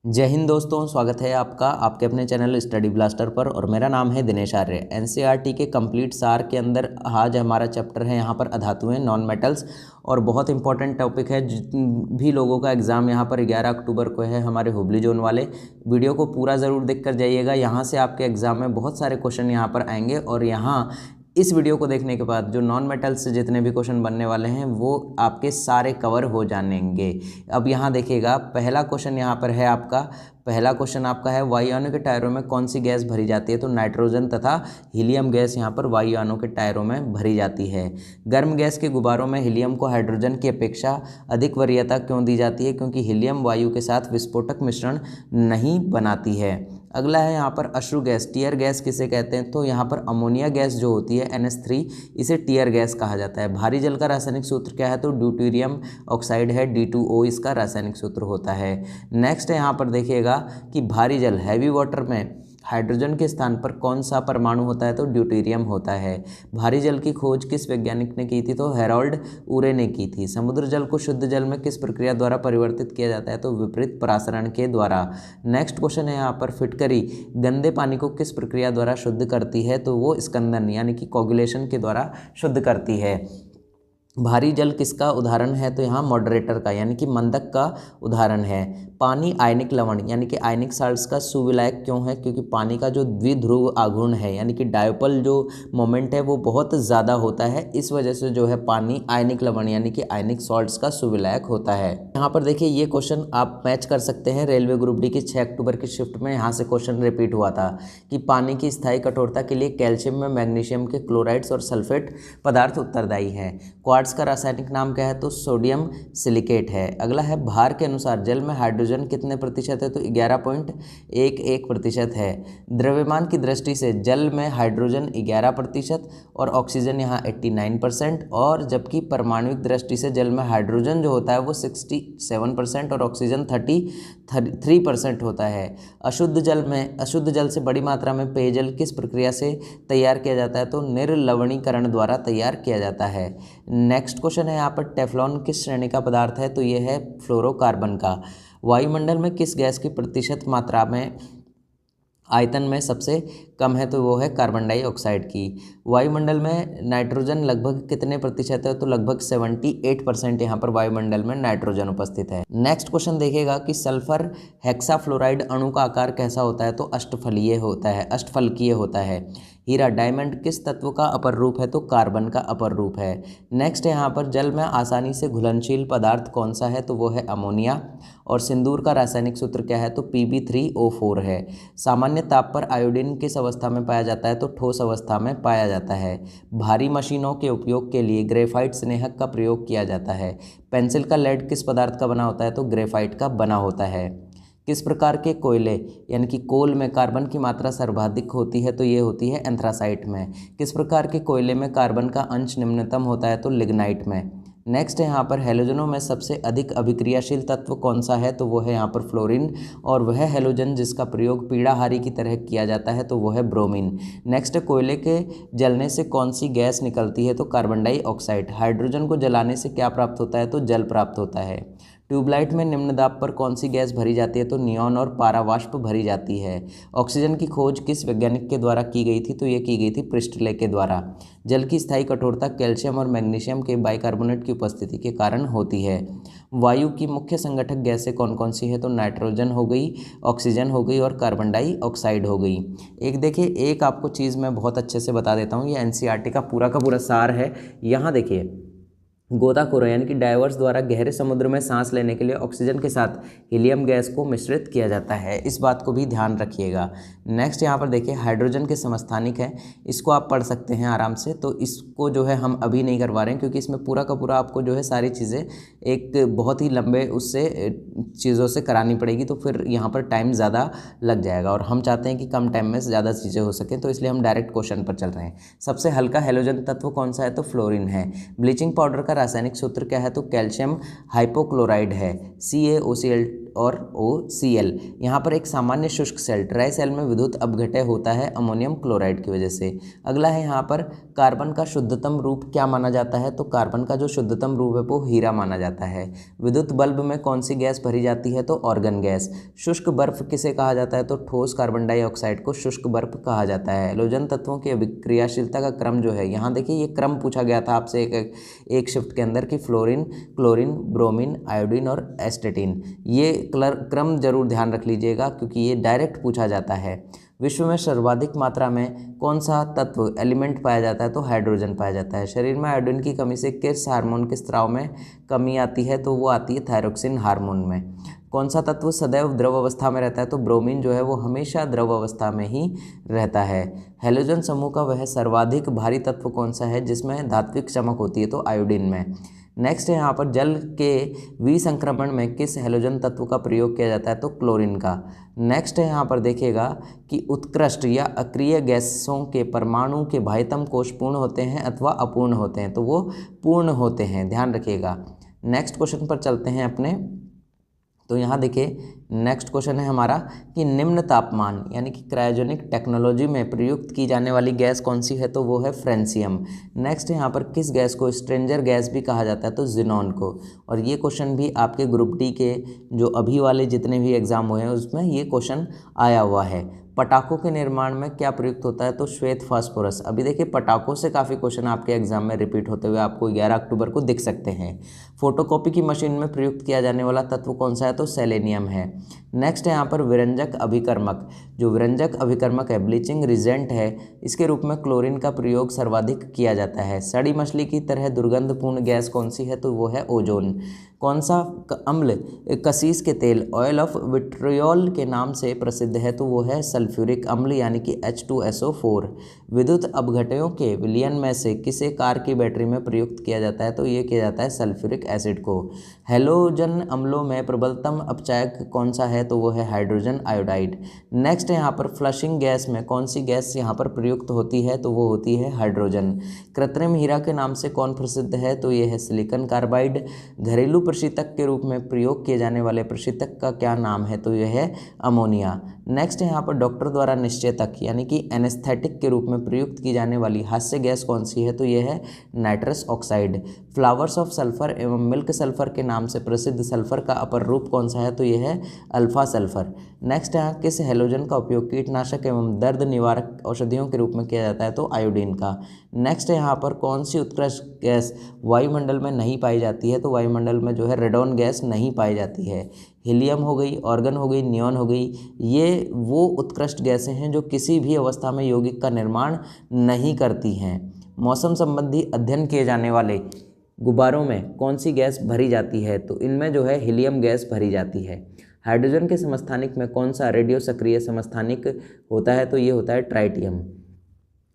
जय हिंद दोस्तों, स्वागत है आपका आपके अपने चैनल स्टडी ब्लास्टर पर। और मेरा नाम है दिनेश आर्य। एनसीईआरटी के कंप्लीट सार के अंदर आज हमारा चैप्टर है यहाँ पर अधातुएं, नॉन मेटल्स। और बहुत इंपॉर्टेंट टॉपिक है। जिन भी लोगों का एग्ज़ाम यहाँ पर 11 अक्टूबर को है, हमारे हुबली जोन वाले, वीडियो को पूरा ज़रूर देख कर जाइएगा। यहाँ से आपके एग्ज़ाम में बहुत सारे क्वेश्चन यहाँ पर आएंगे। और यहाँ इस वीडियो को देखने के बाद जो नॉन मेटल्स से जितने भी क्वेश्चन बनने वाले हैं वो आपके सारे कवर हो जानेंगे। अब यहाँ देखिएगा, पहला क्वेश्चन यहाँ पर है आपका। पहला क्वेश्चन आपका है, वायुयानों के टायरों में कौन सी गैस भरी जाती है? तो नाइट्रोजन तथा हीलियम गैस यहाँ पर वायुयानों के टायरों में भरी जाती है। गर्म गैस के गुब्बारों में हीलियम को हाइड्रोजन की अपेक्षा अधिक वरीयता क्यों दी जाती है? क्योंकि हीलियम वायु के साथ विस्फोटक मिश्रण नहीं बनाती है। अगला है यहाँ पर अश्रु गैस, टीयर गैस किसे कहते हैं? तो यहाँ पर अमोनिया गैस जो होती है NH3, इसे टीयर गैस कहा जाता है। भारी जल का रासायनिक सूत्र क्या है? तो ड्यूटेरियम ऑक्साइड है, D2O इसका रासायनिक सूत्र होता है। नेक्स्ट है यहाँ पर देखिएगा कि भारी जल हैवी वाटर में हाइड्रोजन के स्थान पर कौन सा परमाणु होता है? तो ड्यूटेरियम होता है। भारी जल की खोज किस वैज्ञानिक ने की थी? तो हेरोल्ड उरे ने की थी। समुद्र जल को शुद्ध जल में किस प्रक्रिया द्वारा परिवर्तित किया जाता है? तो विपरीत परासरण के द्वारा। नेक्स्ट क्वेश्चन है यहाँ पर, फिटकरी गंदे पानी को किस प्रक्रिया द्वारा शुद्ध करती है? तो वो स्कंदन यानी कि कोगुलेशन के द्वारा शुद्ध करती है। भारी जल किसका उदाहरण है? तो यहाँ मॉडरेटर का यानी कि मंदक का उदाहरण है। पानी आयनिक लवण यानी कि आयनिक साल्ट्स का सुविलायक क्यों है? क्योंकि पानी का जो द्विध्रुव आघूर्ण है यानी कि डायपोल जो मोमेंट है वो बहुत ज़्यादा होता है। इस वजह से जो है पानी आयनिक लवण यानी कि आयनिक सॉल्ट्स का सुविलायक होता है। यहाँ पर देखिए, ये क्वेश्चन आप मैच कर सकते हैं रेलवे ग्रुप डी की 6 अक्टूबर की शिफ्ट में। यहाँ से क्वेश्चन रिपीट हुआ था कि पानी की स्थायी कठोरता के लिए कैल्शियम में मैग्नीशियम के क्लोराइड्स और सल्फेट पदार्थ उत्तरदायी है। क्वार्ट्ज का रासायनिक नाम क्या है? तो सोडियम सिलिकेट है। अगला है, भार के अनुसार जल में हाइड्रोजन कितने प्रतिशत है? तो 11.11% है। द्रव्यमान की दृष्टि से जल में हाइड्रोजन 11% और ऑक्सीजन यहाँ 89%, और जबकि परमाणुविक दृष्टि से जल में हाइड्रोजन जो होता है वो 67% और ऑक्सीजन 33% होता है। अशुद्ध जल से बड़ी मात्रा में पेयजल किस प्रक्रिया से तैयार किया जाता है? तो निर्लवणीकरण द्वारा तैयार किया जाता है। नेक्स्ट क्वेश्चन है यहाँ पर, टेफ्लॉन किस श्रेणी का पदार्थ है? तो ये है फ्लोरोकार्बन का। वायुमंडल में किस गैस की प्रतिशत मात्रा में आयतन में सबसे कम है? तो वो है कार्बन डाइऑक्साइड की। वायुमंडल में नाइट्रोजन लगभग कितने प्रतिशत है? तो लगभग 78% यहाँ पर वायुमंडल में नाइट्रोजन उपस्थित है। नेक्स्ट क्वेश्चन देखिएगा कि सल्फर हेक्साफ्लोराइड अणु का आकार कैसा होता है? तो अष्टफलकीय होता है। हीरा डायमंड किस तत्व का अपर रूप है? तो कार्बन का अपर रूप है। नेक्स्ट यहाँ पर, जल में आसानी से घुलनशील पदार्थ कौन सा है? तो वो है अमोनिया। और सिंदूर का रासायनिक सूत्र क्या है? तो Pb3O4 है। सामान्य ताप पर आयोडीन किस अवस्था में पाया जाता है? तो ठोस अवस्था में पाया जाता है। भारी मशीनों के उपयोग के लिए ग्रेफाइट स्नेहक का प्रयोग किया जाता है। पेंसिल का लेड किस पदार्थ का बना होता है? तो ग्रेफाइट का बना होता है। किस प्रकार के कोयले यानी कि कोल में कार्बन की मात्रा सर्वाधिक होती है? तो ये होती है एंथ्रासाइट में। किस प्रकार के कोयले में कार्बन का अंश निम्नतम होता है? तो लिग्नाइट में। नेक्स्ट है यहाँ पर, हेलोजनों में सबसे अधिक अभिक्रियाशील तत्व कौन सा है? तो वो है यहाँ पर फ्लोरीन। और वह हेलोजन जिसका प्रयोग पीड़ाहारी की तरह किया जाता है तो वो है ब्रोमीन। नेक्स्ट, कोयले के जलने से कौन सी गैस निकलती है? तो कार्बन डाइऑक्साइड। हाइड्रोजन को जलाने से क्या प्राप्त होता है? तो जल प्राप्त होता है। ट्यूबलाइट में निम्न दाब पर कौन सी गैस भरी जाती है? तो नियॉन और पारावाष्प भरी जाती है। ऑक्सीजन की खोज किस वैज्ञानिक के द्वारा की गई थी? तो ये की गई थी प्रिस्टले के द्वारा। जल की स्थायी कठोरता कैल्शियम और मैग्नीशियम के बाइकार्बोनेट की उपस्थिति के कारण होती है। वायु की मुख्य संगठक गैसें कौन कौन सी है? तो नाइट्रोजन हो गई, ऑक्सीजन हो गई और कार्बन डाइऑक्साइड हो गई। एक देखिए, एक आपको चीज़ मैं बहुत अच्छे से बता देता हूँ, ये एनसीईआरटी का पूरा सार है। यहाँ देखिए, गोताखोरों यानी कि डाइवर्स द्वारा गहरे समुद्र में सांस लेने के लिए ऑक्सीजन के साथ हीलियम गैस को मिश्रित किया जाता है। इस बात को भी ध्यान रखिएगा। नेक्स्ट यहाँ पर देखिए, हाइड्रोजन के समस्थानिक है, इसको आप पढ़ सकते हैं आराम से। तो इसको जो है हम अभी नहीं करवा रहे हैं क्योंकि इसमें पूरा का पूरा आपको जो है सारी चीज़ें एक बहुत ही लंबे उससे चीज़ों से करानी पड़ेगी, तो फिर यहाँ पर टाइम ज़्यादा लग जाएगा। और हम चाहते हैं कि कम टाइम में ज़्यादा चीज़ें हो सकें, तो इसलिए हम डायरेक्ट क्वेश्चन पर चल रहे हैं। सबसे हल्का हेलोजन तत्व कौन सा है? तो फ्लोरीन है। ब्लीचिंग पाउडर का रासायनिक सूत्र क्या है? तो कैल्शियम हाइपोक्लोराइड है, CaOCl और OCl। यहाँ पर एक सामान्य शुष्क सेल ट्राई सेल में विद्युत अपघटय होता है अमोनियम क्लोराइड की वजह से। अगला है यहाँ पर कार्बन का शुद्धतम रूप क्या माना जाता है, तो कार्बन का जो शुद्धतम रूप है वो हीरा माना जाता है। विद्युत बल्ब में कौन सी गैस भरी जाती है, तो ऑर्गन गैस। शुष्क बर्फ किसे कहा जाता है, तो ठोस कार्बन डाइऑक्साइड को शुष्क बर्फ कहा जाता है। हैलोजन तत्वों की अभिक्रियाशीलता का क्रम जो है, यहाँ देखिए ये क्रम पूछा गया था आपसे एक शिफ्ट के अंदर कि फ्लोरीन, क्लोरीन, ब्रोमीन, आयोडीन और एस्टेटिन। ये क्रम जरूर ध्यान रख लीजिएगा क्योंकि ये डायरेक्ट पूछा जाता है। विश्व में सर्वाधिक मात्रा में कौन सा तत्व एलिमेंट पाया जाता है, तो हाइड्रोजन पाया जाता है। शरीर में आयोडीन की कमी से किस हार्मोन के स्राव में कमी आती है, तो वो आती है थायरोक्सिन हार्मोन में। कौन सा तत्व सदैव द्रव अवस्था में रहता है, तो ब्रोमीन जो है वो हमेशा द्रव अवस्था में ही रहता है। हैलोजन समूह का वह सर्वाधिक भारी तत्व कौन सा है जिसमें धात्विक चमक होती है, तो आयोडीन में। नेक्स्ट है यहाँ पर जल के विसंक्रमण में किस हैलोजन तत्व का प्रयोग किया जाता है, तो क्लोरीन का। नेक्स्ट है यहाँ पर देखिएगा कि उत्कृष्ट या अक्रिय गैसों के परमाणु के बाह्यतम कोश पूर्ण होते हैं अथवा अपूर्ण होते हैं, तो वो पूर्ण होते हैं, ध्यान रखिएगा। नेक्स्ट क्वेश्चन पर चलते हैं अपने। तो यहाँ देखिए नेक्स्ट क्वेश्चन है हमारा कि निम्न तापमान यानी कि क्रायोजेनिक टेक्नोलॉजी में प्रयुक्त की जाने वाली गैस कौन सी है, तो वो है फ्रेंसियम। नेक्स्ट यहाँ पर किस गैस को स्ट्रेंजर गैस भी कहा जाता है, तो जिनॉन को। और ये क्वेश्चन भी आपके ग्रुप डी के जो अभी वाले जितने भी एग्जाम हुए हैं उसमें ये क्वेश्चन आया हुआ है। पटाखों के निर्माण में क्या प्रयुक्त होता है, तो श्वेत फास्फोरस। अभी देखिए पटाखों से काफ़ी क्वेश्चन आपके एग्जाम में रिपीट होते हुए आपको 11 अक्टूबर को दिख सकते हैं। फोटोकॉपी की मशीन में प्रयुक्त किया जाने वाला तत्व कौन सा है, तो सेलेनियम है। नेक्स्ट है यहाँ पर विरंजक अभिकर्मक। जो विरंजक अभिकर्मक है, ब्लीचिंग रिजेंट है, इसके रूप में क्लोरीन का प्रयोग सर्वाधिक किया जाता है। सड़ी मछली की तरह दुर्गंधपूर्ण गैस कौन सी है, तो वो है ओजोन। कौन सा अम्ल कसीस के तेल ऑयल ऑफ विट्रियोल के नाम से प्रसिद्ध है, तो वो है सल्फ्यूरिक अम्ल यानी कि H2SO4। विद्युत अपघटयों के विलयन में से किसे कार की बैटरी में प्रयुक्त किया जाता है, तो ये किया जाता है सल्फ्यूरिक एसिड को। हैलोजन अम्लों में प्रबलतम अपचायक कौन सा है, तो वो है हाइड्रोजन आयोडाइड। नेक्स्ट है यहाँ पर फ्लशिंग गैस में कौन सी गैस यहाँ पर प्रयुक्त होती है, तो वो होती है हाइड्रोजन। कृत्रिम हीरा के नाम से कौन प्रसिद्ध है, तो ये है सिलिकॉन कार्बाइड। घरेलू प्रशीतक के रूप में प्रयोग किए जाने वाले प्रशीतक का क्या नाम है, तो यह है अमोनिया। नेक्स्ट है यहाँ पर डॉक्टर द्वारा निश्चेतक यानी कि एनेस्थेटिक के रूप में प्रयुक्त की जाने वाली हास्य गैस कौन सी है, तो यह है nitrous oxide. Flowers of sulphur एवं मिल्क सल्फर के नाम से प्रसिद्ध सल्फर का अपर रूप कौन सा है, तो यह है अल्फा सल्फर। नेक्स्ट है किस हैलोजन का उपयोग कीटनाशक एवं दर्द निवारक औषधियों के रूप में किया जाता है, तो आयोडीन का। नेक्स्ट है यहाँ पर कौन सी उत्कृष्ट गैस वायुमंडल में नहीं पाई जाती है, तो वायुमंडल में जो है रेडॉन गैस नहीं पाई जाती है। हीलियम हो गई, ऑर्गन हो गई, नियॉन हो गई, ये वो उत्कृष्ट गैसें हैं जो किसी भी अवस्था में यौगिक का निर्माण नहीं करती हैं। मौसम संबंधी अध्ययन किए जाने वाले गुब्बारों में कौन सी गैस भरी जाती है, तो इनमें जो है हीलियम गैस भरी जाती है। हाइड्रोजन के समस्थानिक में कौन सा रेडियो सक्रिय समस्थानिक होता है, तो ये होता है ट्राइटियम।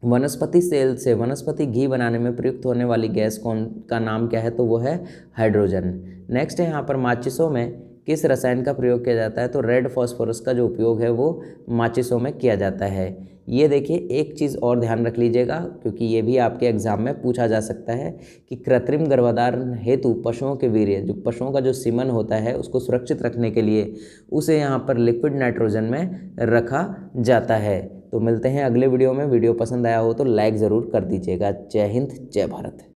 वनस्पति सेल से वनस्पति घी बनाने में प्रयुक्त होने वाली गैस कौन का नाम क्या है, तो वो है हाइड्रोजन। नेक्स्ट है यहाँ पर माचिसों में किस रसायन का प्रयोग किया जाता है, तो रेड फास्फोरस का जो उपयोग है वो माचिसों में किया जाता है। ये देखिए एक चीज़ और ध्यान रख लीजिएगा क्योंकि ये भी आपके एग्जाम में पूछा जा सकता है कि कृत्रिम गर्भाधारण हेतु पशुओं के वीर्य जो पशुओं का जो सीमन होता है उसको सुरक्षित रखने के लिए उसे यहाँ पर लिक्विड नाइट्रोजन में रखा जाता है। तो मिलते हैं अगले वीडियो में। वीडियो पसंद आया हो तो लाइक ज़रूर कर दीजिएगा। जय हिंद, जय भारत।